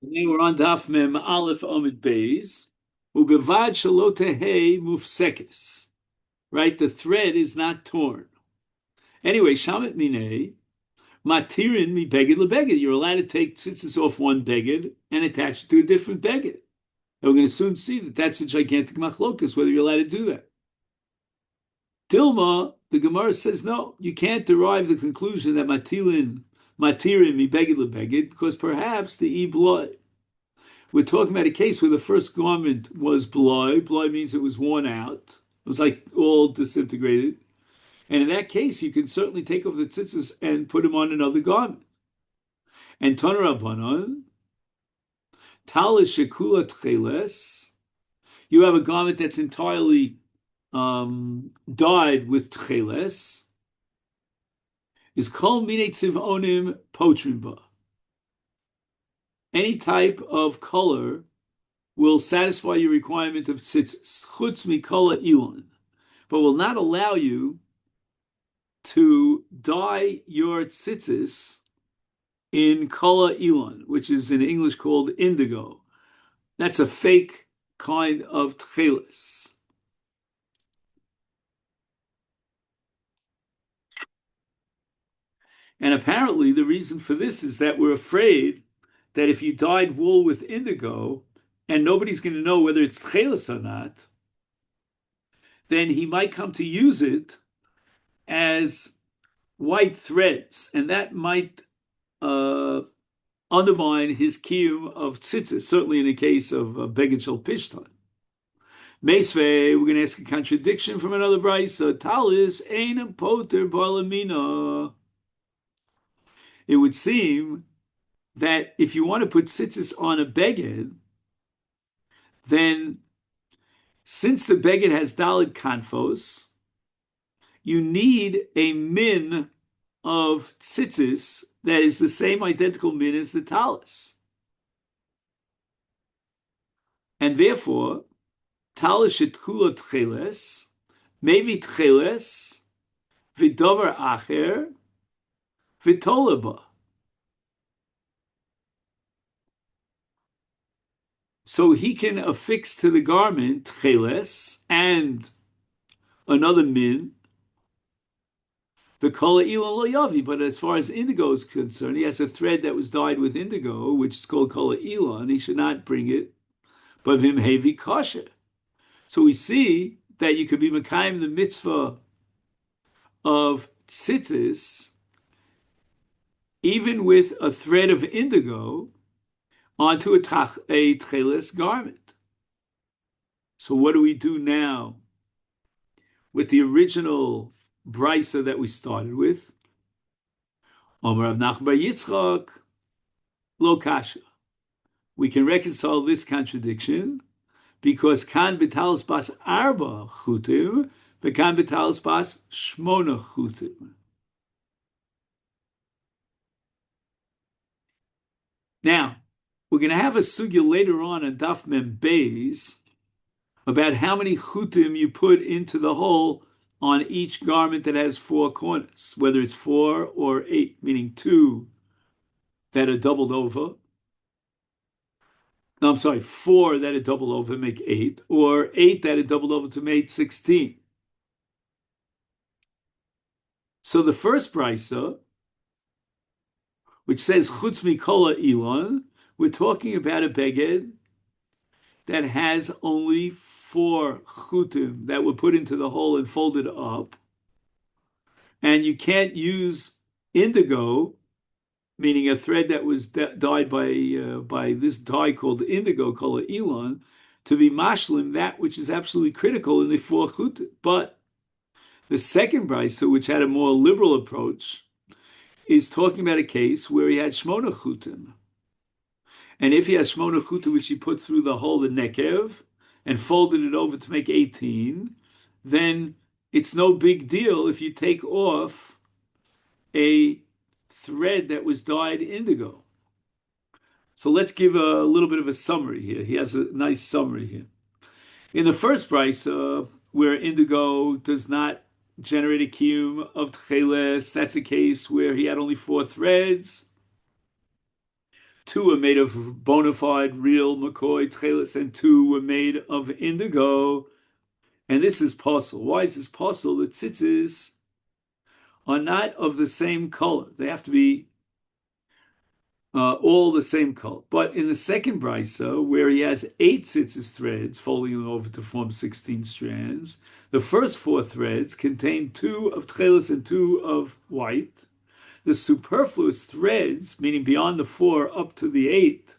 Today we're on Daf Mem Aleph Amid Beis. Ubevad shalotehe mufsekes. Right, the thread is not torn. Anyway, Shamet Minei, Matirin mi beged lebeged. You're allowed to take tzitzis off one beged and attach it to a different beged. And we're going to soon see that that's a gigantic machlokas, whether you're allowed to do that. Dilma, the Gemara says no, you can't derive the conclusion that matirin mi beged lebeged because perhaps the blood. We're talking about a case where the first garment was bloy. Bloy means it was worn out. It was like all disintegrated. And in that case, you can certainly take off the tzitzis and put them on another garment. And Toner Rabbanon, Talis Shekula Tcheles, you have a garment that's entirely dyed with Tcheles, is Kol Mine Tziv'onim Potrimba. Any type of color will satisfy your requirement of tzitzis, chutz mikol ilon, but will not allow you to dye your tzitzis in kala ilon, which is in English called indigo. That's a fake kind of tchelis. And apparently the reason for this is that we're afraid that if you dyed wool with indigo and nobody's going to know whether it's tchelis or not, then he might come to use it as white threads, and that might undermine his kiyum of tzitzis, certainly in the case of Beged Shel Pishtan. Meisvei, we're going to ask a contradiction from another brisa. Talis ein poter balamina. It would seem that if you want to put tzitzis on a beged, then since the beged has dalid kanfos, you need a min of tzitzis that is the same identical min as the talis. And therefore, talis shetkula tcheles, maybe tcheles, vidover acher, vitolaba. So he can affix to the garment tcheles and another min, the kala ilan lo yavi. But as far as indigo is concerned, he has a thread that was dyed with indigo, which is called kala ilan. He should not bring it, but vim hevi kasha. So we see that you could be mekayim the mitzvah of tzitzis even with a thread of indigo onto a tcheles garment. So what do we do now with the original brisa that we started with? Omer Rav Nachman bar Yitzchak, lo kasha. We can reconcile this contradiction because kan b'talis bas arba chutim, v'kan b'talis bas shmona chutim. Now, we're going to have a sugya later on Daf Mem Beis about how many chutim you put into the hole on each garment that has four corners, whether it's 4 or 8, meaning 2 that are doubled over. No, I'm sorry, 4 that are doubled over make 8, or 8 that are doubled over to make 16. So the first brisa, which says chutz mikola ilon, we're talking about a beged that has only 4 chutim that were put into the hole and folded up. And you can't use indigo, meaning a thread that was dyed by this dye called indigo, called elon, to be mashlim, that which is absolutely critical in the 4 chutim. But the second brisa, which had a more liberal approach, is talking about a case where he had shmona chutim. And if he has shmona chutim, which he put through the hole, the nekev, and folded it over to make 18, then it's no big deal if you take off a thread that was dyed indigo. So let's give a little bit of a summary here. He has a nice summary here. In the first brisa, where indigo does not generate a kiyum of tcheles, that's a case where he had only 4 threads. two were made of bona fide real McCoy tchelis, and two were made of indigo. And this is possible. Why is this possible? The tzitzis are not of the same color. They have to be all the same color. But in the second brisa, where he has eight tzitzis threads folding them over to form 16 strands, the first four threads contain two of tchelis and two of white. The superfluous threads, meaning beyond the four up to the eight,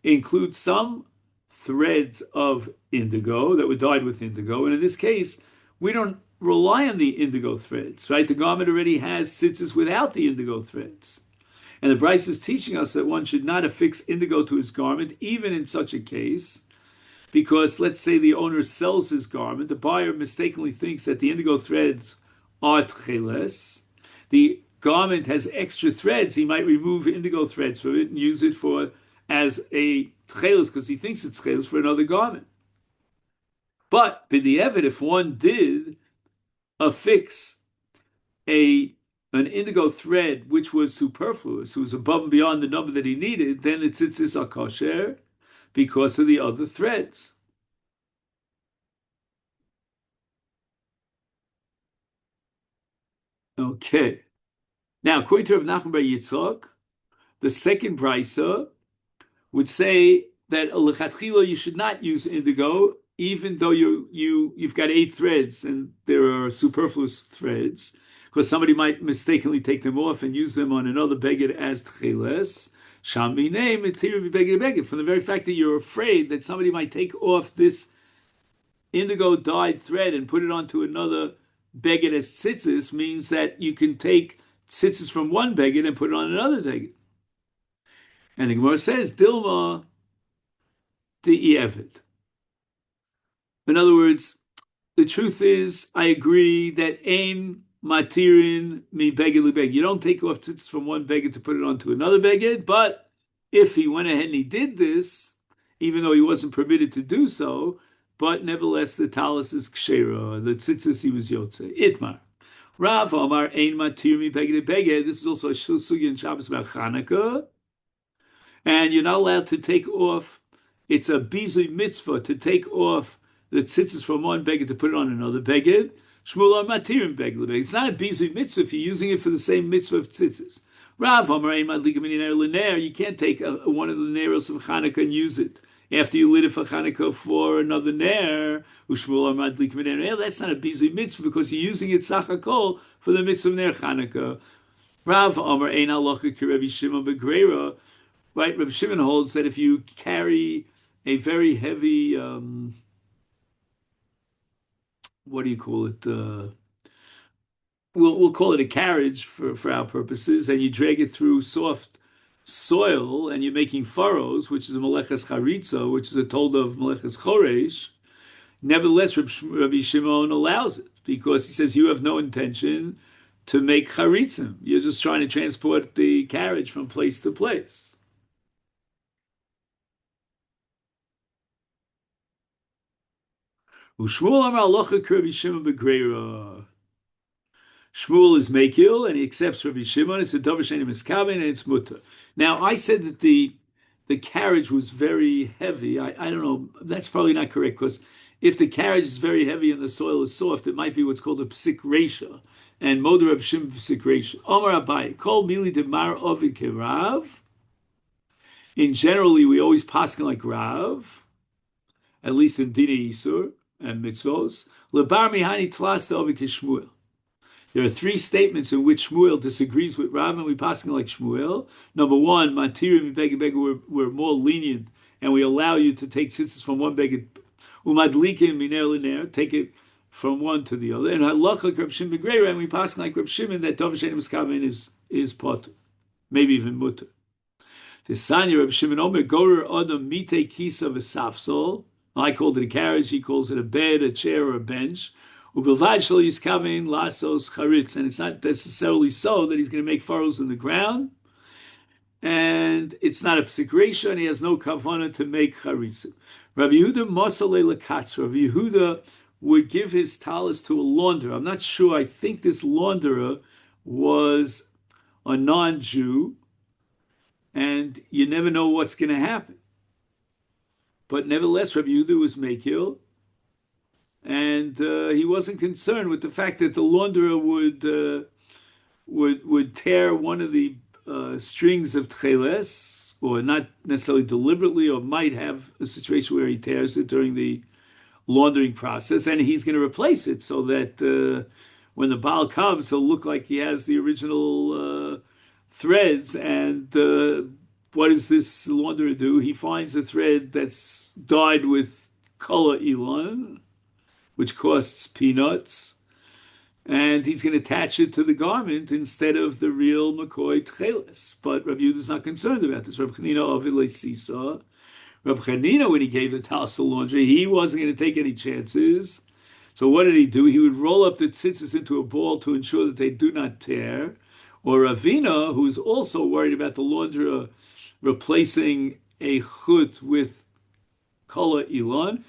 include some threads of indigo that were dyed with indigo. And in this case, we don't rely on the indigo threads, right? The garment already has tzitzis without the indigo threads. And the Bryce is teaching us that one should not affix indigo to his garment, even in such a case, because let's say the owner sells his garment, the buyer mistakenly thinks that the indigo threads are tcheles. The garment has extra threads, he might remove indigo threads from it and use it for as a tcheles because he thinks it's tcheles for another garment. But b'di'evet, if one did affix an indigo thread which was superfluous, who was above and beyond the number that he needed, then the tzitzis are kosher because of the other threads. Okay. Now, according to Rav Nachman bar Yitzchak, the second brisa would say that lechatchila you should not use indigo, even though you've got eight threads and there are superfluous threads, because somebody might mistakenly take them off and use them on another beged as tcheles. Shami name beged. From the very fact that you're afraid that somebody might take off this indigo dyed thread and put it onto another beged as tzitzis, means that you can take tzitzis from one beged and put it on another beged. And the Gemara says, Dilma de'evet. In other words, the truth is, I agree that ein matirin mi beged li beged. You don't take off tzitzis from one beged to put it onto another beged, but if he went ahead and he did this, even though he wasn't permitted to do so, but nevertheless the talis is kshera, the tzitzis he was yotze. Itmar. Rav Amar ein matir mi beged li beged. This is also a sugya in Shabbos about Chanukah. And you're not allowed to take off, it's a bizui mitzvah to take off the tzitzis from one beged to put it on another beged. Shmuel matirim beged. It's not a bizui mitzvah if you're using it for the same mitzvah of tzitzis. Rav Amar ein madlika mininer l'ner. You can't take one of the neros of Chanukah and use it after you lit it for Chanukah for another ner. Ushmuel madlika mininer. That's not a bizui mitzvah because you're using it sachakol for the mitzvah of ner Chanukah. Rav Amar ein halacha kirevi Shimon begreira. Right, Rav Shimon holds that if you carry a very heavy, what do you call it? We'll call it a carriage for our purposes, and you drag it through soft soil, and you're making furrows, which is a meleches charitza, which is a told of meleches choresh. Nevertheless, Rabbi Shimon allows it because he says you have no intention to make charitzim. You're just trying to transport the carriage from place to place. Shmuel Amar Alocha Rabbi Shimon Begreira. Shmuel is Mekil and he accepts Rabbi Shimon. It's a Dover Sheni Miskaven and it's Mutter. Now I said that the carriage was very heavy. I don't know. That's probably not correct because if the carriage is very heavy and the soil is soft, it might be what's called a psik resha. And Moder Rabbi Shimon psik resha. Omar Abai Kol Mili Demar Ovid Kerav. In generally, we always paskin like Rav, at least in Dina Yisur and mitzvos. Lebar mihani tlas de'ovi k'Shmuel. There are three statements in which Shmuel disagrees with Rav, and we passing like Shmuel. Number one, matirim beged we're more lenient, and we allow you to take tzitzis from one beged. Umadlikim miner l'ner, take it from one to the other. And halacha Reb Shimon begreira, and we passing like Reb Shimon that Dov Shein Miskaven is potter, maybe even mutter. The Sanya Reb Shimon Omer gorer adam mite kisa v'safsol. I called it a carriage, he calls it a bed, a chair, or a bench. And it's not necessarily so that he's going to make furrows in the ground. And it's not a psikresha, and he has no kavanah to make charitzim. Rav Yehuda Mosale Lakatz. Rav Yehuda would give his talis to a launderer. I'm not sure. I think this launderer was a non-Jew. and you never know what's going to happen. But nevertheless, Rabbi Yehuda was Mekil, and he wasn't concerned with the fact that the launderer would tear one of the strings of tcheles, or not necessarily deliberately, or might have a situation where he tears it during the laundering process, and he's going to replace it so that when the Baal comes, he'll look like he has the original threads. And what does this launderer do? He finds a thread that's dyed with color Elon, which costs peanuts, and he's going to attach it to the garment instead of the real McCoy Tcheles. But Rabbi Yehuda is not concerned about this. Rabbi Chanina Ovid Sisa. Rabbi Chanina, when he gave the tassel laundry, he wasn't going to take any chances. So what did he do? He would roll up the tzitzis into a ball to ensure that they do not tear. Or Ravina, who's also worried about the launderer replacing a chut with kala ilan,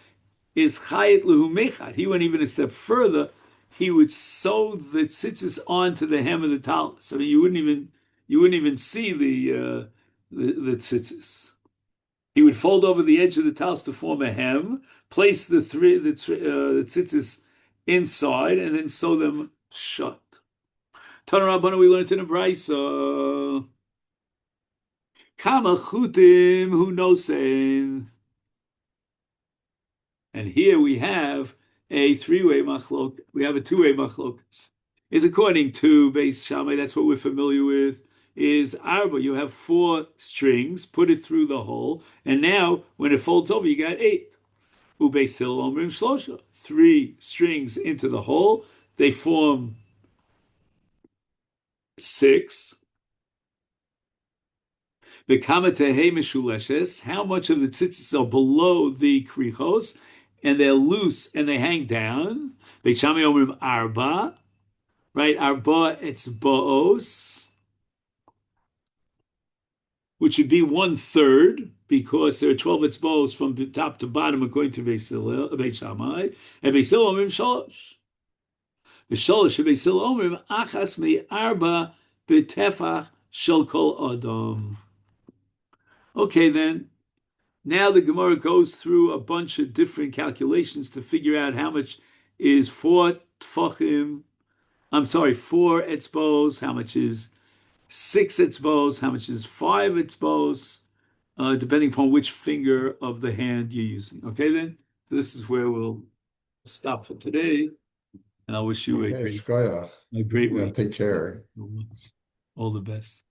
is chayet lehu mechat. He went even a step further. He would sew the tzitzis onto the hem of the talis. I mean, you wouldn't even see the tzitzis. He would fold over the edge of the talis to form a hem, place the tzitzis inside, and then sew them shut. Tana Rabbana, we learned in a brayso. Kama chutim hu nosein. And here we have a three-way machlok. We have a two-way machlokas. Is according to Beis Shammai, that's what we're familiar with, is arba. You have 4 strings, put it through the hole, and now when it folds over, you got 8. Ubeis Hillel omrim shlosha. 3 strings into the hole, they form 6. The kamatehe meshuleshes. How much of the tzitzis are below the krichos, and they're loose and they hang down? Beis Shammai omrim arba. Right, arba etzbaos, which would be 1/3, because there are 12 etzbaos from top to bottom according to Beis Shammai. And Beis Hillel omrim shalosh. The shalosh of Beis Hillel omrim achas mi arba b'tefach shel kol adam. Okay, then. Now the Gemara goes through a bunch of different calculations to figure out how much is 4 tfachim. 4 etzbos, how much is 6 etzbos, how much is 5 etzbos, depending upon which finger of the hand you're using. Okay, then? So this is where we'll stop for today. And I wish you a great Shkoyach. week. Take care. All the best.